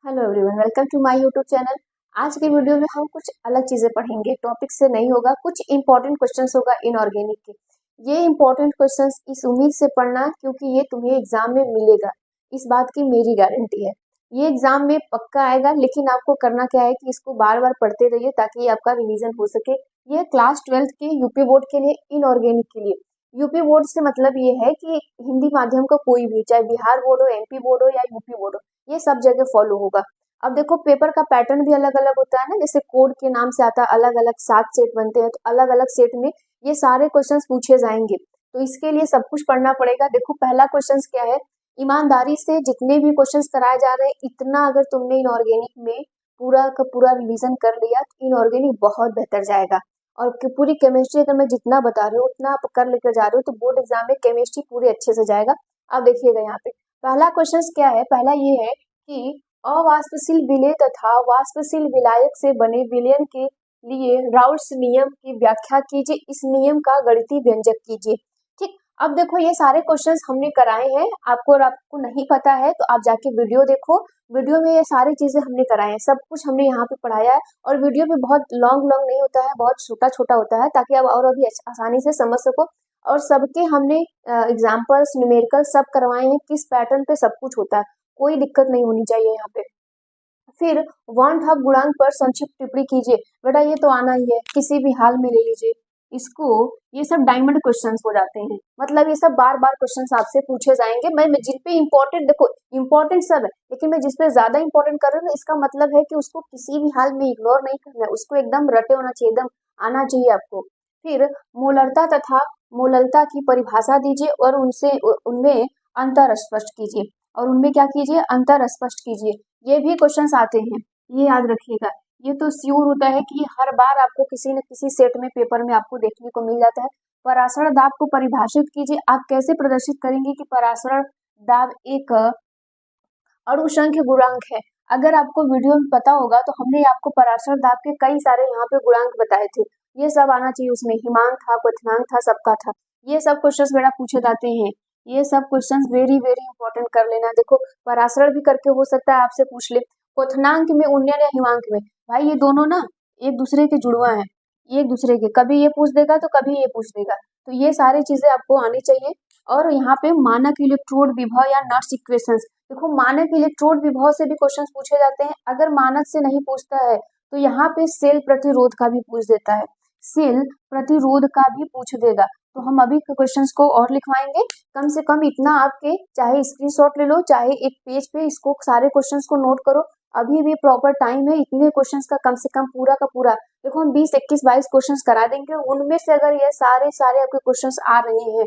Hello everyone, welcome to my YouTube channel. आज के video में हम कुछ अलग चीजें पढ़ेंगे। टॉपिक से नहीं होगा, कुछ इंपॉर्टेंट क्वेश्चंस होगा इनऑर्गेनिक के। ये इंपॉर्टेंट क्वेश्चंस इस उम्मीद से पढ़ना क्योंकि ये तुम्हें एग्जाम में मिलेगा, इस बात की मेरी गारंटी है। ये एग्जाम में पक्का आएगा, लेकिन आपको करना क्या है कि इसको बार बार पढ़ते रहिए ताकि ये आपका रिवीजन हो सके। ये क्लास 12th के यूपी बोर्ड के लिए, इनऑर्गेनिक के लिए। यूपी बोर्ड से मतलब ये है कि हिंदी माध्यम का कोई भी, चाहे बिहार बोर्ड हो, एमपी बोर्ड हो या यूपी बोर्ड हो, ये सब जगह फॉलो होगा। अब देखो, पेपर का पैटर्न भी अलग अलग होता है ना, जैसे कोड के नाम से आता है, अलग अलग 7 सेट बनते हैं, तो अलग अलग सेट में ये सारे क्वेश्चंस पूछे जाएंगे। तो इसके लिए सब कुछ पढ़ना पड़ेगा। देखो, पहला क्वेश्चन क्या है, ईमानदारी से जितने भी क्वेश्चंस कराए जा रहे हैं, इतना अगर तुमने इनऑर्गेनिक में पूरा का पूरा रिवीजन कर लिया तो इनऑर्गेनिक बहुत बेहतर जाएगा। और पूरी केमिस्ट्री अगर मैं जितना बता रही हूँ उतना आप कर लेकर जा रहे हो तो बोर्ड एग्जाम में केमिस्ट्री पूरी अच्छे से जाएगा। अब देखिएगा यहाँ पे पहला क्वेश्चन क्या है। पहला ये है कि अवाष्पशील विलेय तथा वाष्पशील विलायक से बने विलयन के लिए राउल्ट्स नियम की व्याख्या कीजिए। इस नियम का गणितीय व्यंजक कीजिए। ठीक, अब देखो ये सारे क्वेश्चंस हमने कराए हैं आपको, और आपको नहीं पता है तो आप जाके वीडियो देखो। वीडियो में ये सारी चीजें हमने कराए हैं, सब कुछ हमने यहाँ पे पढ़ाया है। और वीडियो भी बहुत लॉन्ग लॉन्ग नहीं होता है, बहुत छोटा छोटा होता है, ताकि आप और अभी आसानी से समझ सको। और सबके हमने एग्जाम्पल्स, न्यूमेरिकल सब करवाए हैं, किस पैटर्न पे सब कुछ होता है, कोई दिक्कत नहीं होनी चाहिए यहाँ पे। फिर वन हाफ गुणांक पर संक्षिप्त टिप्पणी कीजिए। बेटा ये तो आना ही है, किसी भी हाल में ले लीजिए इसको। ये सब डायमंड क्वेश्चंस हो जाते हैं, मतलब ये सब बार बार क्वेश्चंस आपसे पूछे जाएंगे। मैं जिन पे इम्पोर्टेंट, देखो इम्पोर्टेंट सब है, लेकिन मैं जिस पे ज्यादा इम्पोर्टेंट कर रही हूँ, इसका मतलब है कि उसको किसी भी हाल में इग्नोर नहीं करना है, उसको एकदम रटे होना चाहिए, एकदम आना चाहिए आपको। फिर मोलरता तथा मोललता की परिभाषा दीजिए और उनसे उनमें अंतर स्पष्ट कीजिए। और उनमें क्या कीजिए, अंतर स्पष्ट कीजिए। ये भी क्वेश्चंस आते हैं, ये याद रखिएगा। ये तो श्योर होता है कि हर बार आपको किसी न किसी सेट में, पेपर में आपको देखने को मिल जाता है। परासरण दाब को परिभाषित कीजिए। आप कैसे प्रदर्शित करेंगे कि परासरण दाब एक अणुसंख्य गुणांक है। अगर आपको वीडियो में पता होगा तो हमने आपको परासरण दाब के कई सारे यहाँ पे गुणांक बताए थे, ये सब आना चाहिए उसमें। हिमांक था, क्वथनांक था, सबका था। ये सब क्वेश्चंस बेटा पूछे जाते हैं। ये सब क्वेश्चंस वेरी वेरी इंपॉर्टेंट कर लेना। देखो, परासरण भी करके हो सकता है आपसे पूछ ले, क्वथनांक में उन्नयन या हिमांक में, भाई ये दोनों ना एक दूसरे के जुड़वा है, एक दूसरे के, कभी ये पूछ देगा तो कभी ये पूछ देगा। तो ये सारी चीजें आपको आनी चाहिए। और यहाँ पे मानक इलेक्ट्रोड विभव या नॉट्स इक्वेशंस, देखो मानक इलेक्ट्रोड विभव से भी क्वेश्चंस पूछे जाते हैं। अगर मानक से नहीं पूछता है तो यहाँ पे सेल प्रतिरोध का भी पूछ देता है, सेल प्रतिरोध का भी पूछ देगा। तो हम अभी क्वेश्चंस को और लिखवाएंगे। कम से कम इतना आपके, चाहे स्क्रीनशॉट ले लो, चाहे एक पेज पे इसको सारे क्वेश्चंस को नोट करो। अभी भी प्रॉपर टाइम है, इतने क्वेश्चंस का कम से कम पूरा का पूरा, देखो हम 20, 21, 22 क्वेश्चंस करा देंगे। उनमें से अगर ये सारे सारे आपके क्वेश्चंस आ रहे हैं,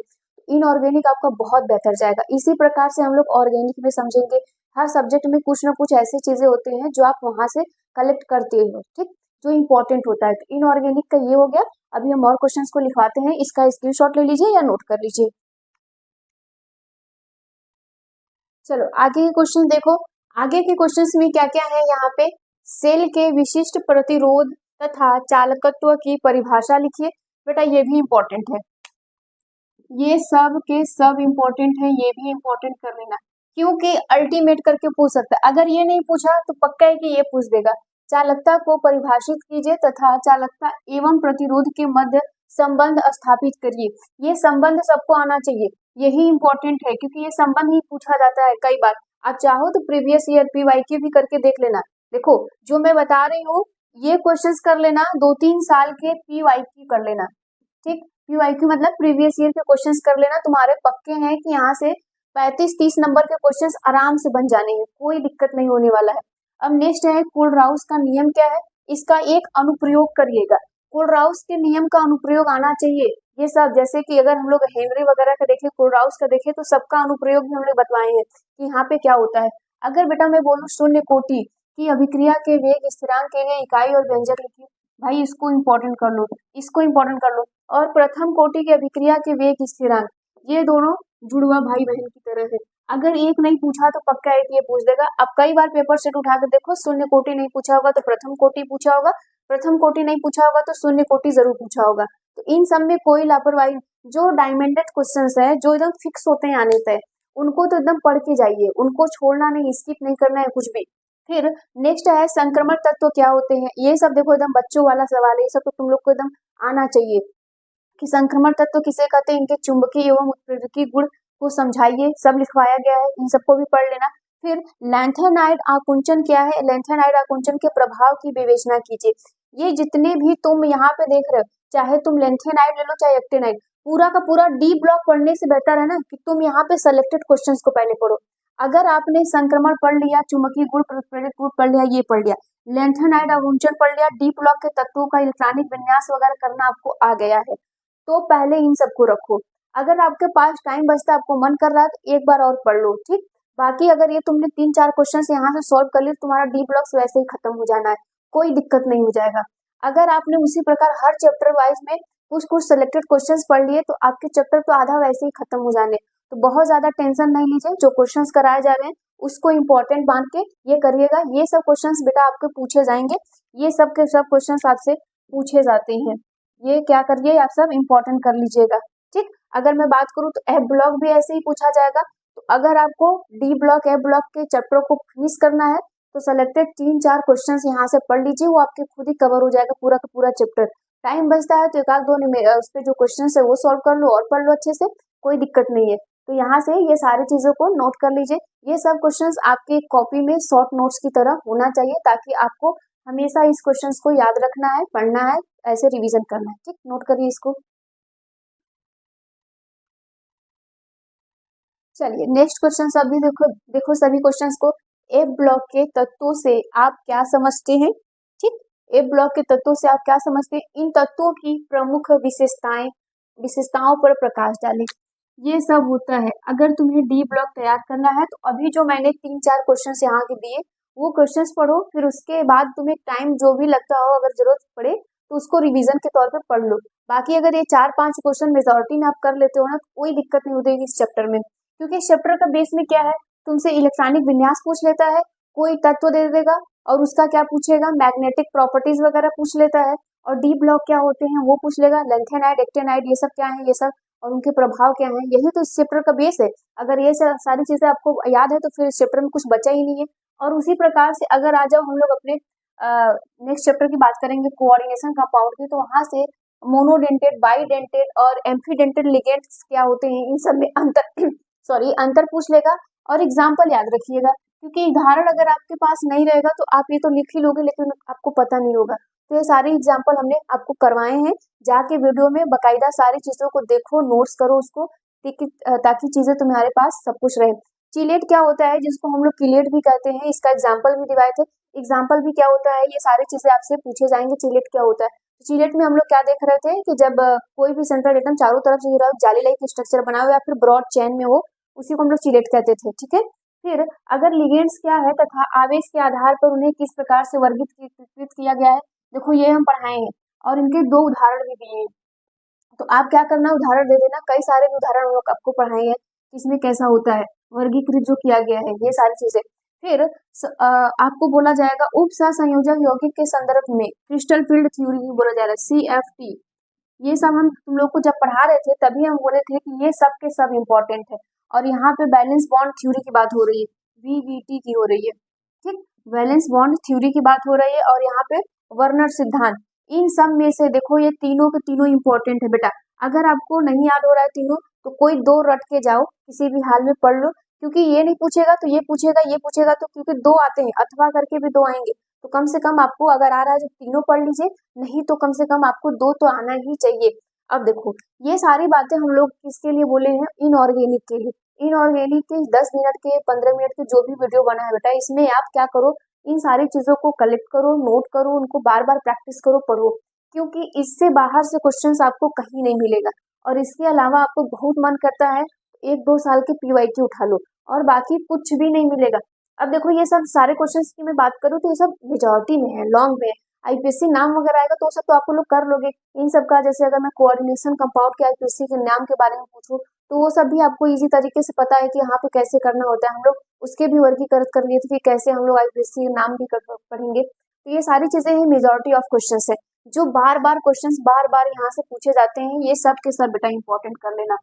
इनऑर्गेनिक आपका बहुत बेहतर जाएगा। इसी प्रकार से हम लोग ऑर्गेनिक में समझेंगे। हर सब्जेक्ट में कुछ ना कुछ ऐसी चीजें होती हैं जो आप वहां से कलेक्ट करते हो, ठीक, जो इंपॉर्टेंट होता है। तो इनऑर्गेनिक का ये हो गया। अभी हम और क्वेश्चंस को लिखवाते हैं, इसका स्क्रीनशॉट ले लीजिए या नोट कर लीजिए। चलो आगे के क्वेश्चन देखो। आगे के क्वेश्चंस में क्या क्या है यहाँ पे, सेल के विशिष्ट प्रतिरोध तथा चालकत्व की परिभाषा लिखिए। बेटा ये भी इंपॉर्टेंट है, ये सब के सब इम्पोर्टेंट है, ये भी इम्पोर्टेंट कर लेना, क्योंकि अल्टीमेट करके पूछ सकता है। अगर ये नहीं पूछा तो पक्का है कि ये पूछ देगा। चालकता को परिभाषित कीजिए तथा चालकता एवं प्रतिरोध के मध्य संबंध स्थापित करिए। ये संबंध सबको आना चाहिए, यही इम्पोर्टेंट है, क्योंकि ये संबंध ही पूछा जाता है कई बार। आप चाहो तो प्रीवियस ईयर पीवाईक्यू भी करके देख लेना। देखो जो मैं बता रही हूँ ये क्वेश्चंस कर लेना, 2-3 साल के पीवाईक्यू कर लेना, ठीक। पीवाईक्यू मतलब प्रीवियस ईयर के क्वेश्चंस कर लेना, तुम्हारे पक्के हैं कि यहाँ से 35-30 नंबर के क्वेश्चंस आराम से बन जाने हैं, कोई दिक्कत नहीं होने वाला है। अब नेक्स्ट है कोलराउस का नियम क्या है, इसका एक अनुप्रयोग करिएगा। कोलराउस के नियम का अनुप्रयोग आना चाहिए। ये सब जैसे कि अगर हम लोग हेनरी वगैरह का देखें, कोलराउस का देखें, तो सबका अनुप्रयोग भी हमने बतवाए हैं कि यहाँ पे क्या होता है। अगर बेटा मैं बोलूँ शून्य कोटि की अभिक्रिया के वेग स्थिरांक के लिए इकाई और व्यंजक लिखिए, भाई इसको इम्पोर्टेंट कर लो, इसको इम्पोर्टेंट कर लो। और प्रथम कोटि की अभिक्रिया के वेग स्थिरांक, ये दोनों जुड़वा भाई बहन की तरह है। अगर एक नहीं पूछा तो पक्का एक ये पूछ देगा। अब कई बार पेपर सेट उठा कर देखो, शून्य कोटि नहीं पूछा होगा तो प्रथम कोटि पूछा होगा, प्रथम कोटि नहीं पूछा होगा तो शून्य कोटि जरूर पूछा होगा। तो इन सब में कोई लापरवाही, जो डायमंडेड क्वेश्चंस है, जो एकदम फिक्स होते हैं आने तय, उनको तो एकदम पढ़ के जाइए, उनको छोड़ना नहीं, स्किप नहीं करना है कुछ भी। फिर नेक्स्ट है संक्रमण तत्व क्या होते हैं। ये सब देखो एकदम बच्चों वाला सवाल है, ये सब तो तुम लोग को एकदम आना चाहिए कि संक्रमण तत्व किसे कहते हैं, इनके चुंबकीय एवं उत्प्रेरकीय गुण को समझाइए, सब लिखवाया गया है, इन सबको भी पढ़ लेना। फिर लैंथेनाइड आकुंचन क्या है, लैंथेनाइड आकुंचन के प्रभाव की विवेचना कीजिए। ये जितने भी तुम यहाँ पे देख रहे हो, चाहे तुम लैंथेनाइड ले लो चाहे एक्टिनाइड, पूरा का पूरा डी ब्लॉक पढ़ने से बेहतर है ना कि तुम यहाँ पे सेलेक्टेड क्वेश्चंस को पहले पढ़ो। अगर आपने संक्रमण पढ़ लिया, चुंबकीय गुण, प्रेरित गुण पढ़ लिया, ये पढ़ लिया, लैंथेनाइड आकुंचन पढ़ लिया, डी ब्लॉक के तत्वों का इलेक्ट्रॉनिक विन्यास वगैरह करना आपको आ गया है, तो पहले इन सबको रखो। अगर आपके पास टाइम बचता है, आपको मन कर रहा है तो एक बार और पढ़ लो, ठीक। बाकी अगर ये तुमने 3-4 क्वेश्चन यहाँ से सॉल्व कर लिए, तुम्हारा डी ब्लॉक्स वैसे ही खत्म हो जाना है, कोई दिक्कत नहीं हो जाएगा। अगर आपने उसी प्रकार हर चैप्टर वाइज में कुछ कुछ सिलेक्टेड क्वेश्चंस पढ़ लिए, तो आपके चैप्टर तो आधा वैसे ही खत्म हो जाने। तो बहुत ज्यादा टेंशन नहीं लीजिए, जो क्वेश्चंस कराए जा रहे हैं उसको इम्पोर्टेंट मान के ये करिएगा। ये सब क्वेश्चंस बेटा आपके पूछे जाएंगे, ये सब के सब क्वेश्चंस आपसे पूछे जाते हैं, ये क्या करिए आप सब इम्पोर्टेंट कर लीजिएगा, ठीक। अगर मैं बात करूँ तो एफ ब्लॉक भी ऐसे ही पूछा जाएगा। तो अगर आपको डी ब्लॉक एफ ब्लॉक के चैप्टर को फिनिश करना है तो सेलेक्टेड 3-4 क्वेश्चंस यहाँ से पढ़ लीजिए, वो आपके खुद ही कवर हो जाएगा पूरा का पूरा चैप्टर। टाइम बचता है तो एक आध दो उस पे जो क्वेश्चन है वो सॉल्व कर लो और पढ़ लो अच्छे से, कोई दिक्कत नहीं है। तो यहाँ से ये सारी चीजों को नोट कर लीजिए। ये सब क्वेश्चंस आपके कॉपी में शॉर्ट नोट्स की तरह होना चाहिए, ताकि आपको हमेशा इस क्वेश्चंस को याद रखना है, पढ़ना है, ऐसे रिवीजन करना है, ठीक। नोट करिए इसको। चलिए नेक्स्ट क्वेश्चन अभी देखो सभी क्वेश्चंस को। ए ब्लॉक के तत्वों से आप क्या समझते हैं, ठीक। ए ब्लॉक के तत्वों से आप क्या समझते हैं, इन तत्वों की प्रमुख विशेषताओं पर प्रकाश डालें। ये सब होता है। अगर तुम्हें डी ब्लॉक तैयार करना है तो अभी जो मैंने 3-4 क्वेश्चन यहाँ के दिए वो क्वेश्चंस पढ़ो, फिर उसके बाद तुम्हें टाइम जो भी लगता हो, अगर जरूरत पड़े तो उसको रिवीजन के तौर पे पढ़ लो। बाकी अगर ये 4-5 क्वेश्चन मेजोरिटी में आप कर लेते हो ना, तो कोई दिक्कत नहीं होती इस चैप्टर में, क्योंकि इस चैप्टर का बेस में क्या है, तुमसे इलेक्ट्रॉनिक विन्यास पूछ लेता है, कोई तत्व दे देगा और उसका क्या पूछेगा, मैग्नेटिक प्रॉपर्टीज वगैरह पूछ लेता है, और डी ब्लॉक क्या होते हैं वो पूछ लेगा, लैंथेनाइड एक्टिनाइड ये सब क्या है, ये सब और उनके प्रभाव क्या है, यही तो इस चैप्टर का बेस है। अगर ये सारी चीजें आपको याद है तो फिर इस चैप्टर में कुछ बचा ही नहीं है। और उसी प्रकार से अगर आ जाओ हम लोग अपने नेक्स्ट चैप्टर की बात करेंगे कोऑर्डिनेशन कंपाउंड की, तो वहां से मोनोडेंटेड, बाईडेंटेड और एम्फीडेंटेड लिगेंड्स क्या होते हैं, इन सब में अंतर अंतर पूछ लेगा। और एग्जाम्पल याद रखिएगा, क्योंकि उदाहरण अगर आपके पास नहीं रहेगा तो आप ये तो लिख ही लोगे लेकिन आपको पता नहीं होगा। तो ये सारे एग्जाम्पल हमने आपको करवाए हैं, जाके वीडियो में बकायदा सारी चीजों को देखो, नोट्स करो उसको, ताकि चीजें तुम्हारे पास सब कुछ रहे। चिलेट क्या होता है, जिसको हम लोग किलेट भी कहते हैं, इसका एग्जाम्पल भी दिवाए थे। एग्जाम्पल भी क्या होता है, ये सारी चीजें आपसे पूछे जाएंगे। चिलेट क्या होता है, चिलेट में हम लोग क्या देख रहे थे कि जब कोई भी सेंट्रल एटम चारों तरफ से घिरा जाली लाइक स्ट्रक्चर बना हुआ या फिर ब्रॉड चेन में हो, उसी को हम लोग चिलेट कहते थे, ठीक है। फिर अगर लिगेंड्स क्या है तथा आवेश के आधार पर उन्हें किस प्रकार से वर्गीकृत किया गया है, देखो ये हम पढ़ाए हैं और इनके 2 उदाहरण भी दिए हैं। तो आप क्या करना, उदाहरण दे देना, कई सारे भी उदाहरण हम लोग आपको पढ़ाए हैं इसमें कैसा होता है वर्गीकृत जो किया गया है, ये सारी चीजें। फिर आपको बोला जाएगा उप सहसंयोजक यौगिक के संदर्भ में क्रिस्टल फील्ड थ्योरी बोला जाएगा, CFT। ये सब हम तुम लोग को जब पढ़ा रहे थे तभी हम बोले थे कि ये सब के सब इम्पोर्टेंट है। और यहाँ पे बैलेंस बॉन्ड थ्योरी की बात हो रही है, VBT की हो रही है, ठीक। बैलेंस बॉन्ड थ्योरी की बात हो रही है और यहाँ पे वर्नर सिद्धांत। इन सब में से देखो ये तीनों के तीनों इम्पोर्टेंट है बेटा। अगर आपको नहीं याद हो रहा है तीनों, तो कोई 2 रट के जाओ, किसी भी हाल में पढ़ लो, क्योंकि ये नहीं पूछेगा तो ये पूछेगा, ये पूछेगा तो, क्योंकि 2 आते हैं, अथवा करके भी 2 आएंगे। तो कम से कम आपको अगर आ रहा है तो तीनों पढ़ लीजिए, नहीं तो कम से कम आपको 2 तो आना ही चाहिए। अब देखो ये सारी बातें हम लोग किसके लिए बोले हैं, इनऑर्गेनिक के लिए। इनऑर्गेनिक के 10 मिनट के 15 मिनट के जो भी वीडियो बना है बेटा, इसमें आप क्या करो, इन सारी चीजों को कलेक्ट करो, नोट करो, उनको बार बार प्रैक्टिस करो, पढ़ो, क्योंकि इससे बाहर से क्वेश्चंस आपको कहीं नहीं मिलेगा। और इसके अलावा आपको बहुत मन करता है 1-2 साल के PYQ उठा लो, और बाकी कुछ भी नहीं मिलेगा। अब देखो ये सब सारे क्वेश्चंस की मैं बात करूँ तो ये सब मेजॉरिटी में है, लॉन्ग में है। IPSC नाम वगैरह आएगा तो सब तो आप लोग कर लोगे इन सब का। जैसे अगर मैं कोऑर्डिनेशन कंपाउंड के IPSC के नाम के बारे में पूछूं तो वो सब भी आपको इजी तरीके से पता है कि यहाँ पे कैसे करना होता है। हम लोग उसके भी वर्गीकृत कर लिए थे कि कैसे हम लोग IPSC के नाम भी पढ़ेंगे। तो ये सारी चीजें ही मेजॉरिटी ऑफ क्वेश्चंस है, जो बार बार क्वेश्चंस बार बार यहाँ से पूछे जाते हैं। ये सब के सब बेटा इंपॉर्टेंट कर लेना,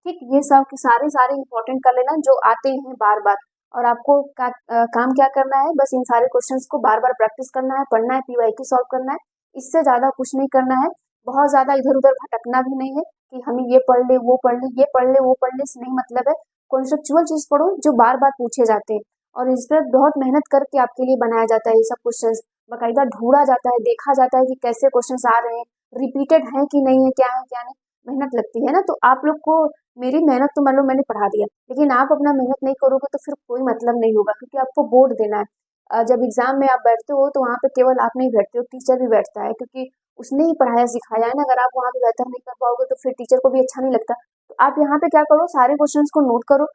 ठीक। ये सब के सारे इंपॉर्टेंट कर लेना जो आते हैं बार बार। और आपको काम क्या करना है, बस इन सारे क्वेश्चंस को बार बार प्रैक्टिस करना है, पढ़ना है, पीवाईक्यू सॉल्व करना है। इससे ज़्यादा कुछ नहीं करना है। बहुत ज़्यादा इधर उधर भटकना भी नहीं है कि हमें ये पढ़ ले, वो पढ़ ले, ये पढ़ ले, वो पढ़ ले, से नहीं मतलब है। कॉन्सेप्चुअल चीज़ पढ़ो जो बार बार पूछे जाते हैं, और इस पर बहुत मेहनत करके आपके लिए बनाया जाता है। ये सब क्वेश्चन बाकायदा ढूंढा जाता है, देखा जाता है कि कैसे क्वेश्चन आ रहे हैं, रिपीटेड है कि नहीं है, क्या है क्या नहीं। मेहनत लगती है ना, तो आप लोग को मेरी मेहनत तो मान लो मैंने पढ़ा दिया, लेकिन आप अपना मेहनत नहीं करोगे तो फिर कोई मतलब नहीं होगा, क्योंकि आपको बोर्ड देना है। जब एग्जाम में आप बैठते हो तो वहाँ पे केवल आप नहीं बैठते हो, टीचर भी बैठता है, क्योंकि उसने ही पढ़ाया सिखाया है ना। अगर आप वहाँ पे बेहतर नहीं कर पाओगे तो फिर टीचर को भी अच्छा नहीं लगता। तो आप यहाँ पे क्या करो, सारे क्वेश्चंस को नोट करो,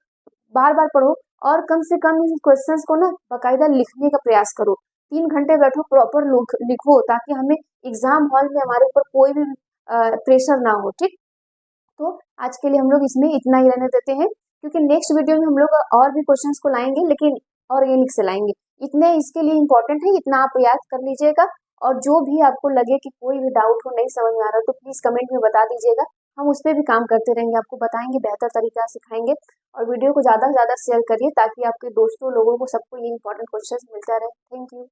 बार बार पढ़ो, और कम से कम इन क्वेश्चंस को ना बाकायदा लिखने का प्रयास करो। 3 घंटे बैठो, प्रॉपर लिखो, ताकि हमें एग्जाम हॉल में हमारे ऊपर कोई भी प्रेशर ना हो। ठीक, तो आज के लिए हम लोग इसमें इतना ही रहने देते हैं, क्योंकि नेक्स्ट वीडियो में हम लोग और भी क्वेश्चंस को लाएंगे, लेकिन ऑर्गेनिक से लाएंगे। इतने इसके लिए इम्पोर्टेंट है, इतना आप याद कर लीजिएगा। और जो भी आपको लगे कि कोई भी डाउट हो, नहीं समझ में आ रहा, तो प्लीज कमेंट में बता दीजिएगा। हम उस पर भी काम करते रहेंगे, आपको बताएंगे, बेहतर तरीका सिखाएंगे। और वीडियो को ज़्यादा से ज़्यादा शेयर करिए, ताकि आपके दोस्तों लोगों को सबको ये इंपॉर्टेंट क्वेश्चन मिलता रहे। Thank you.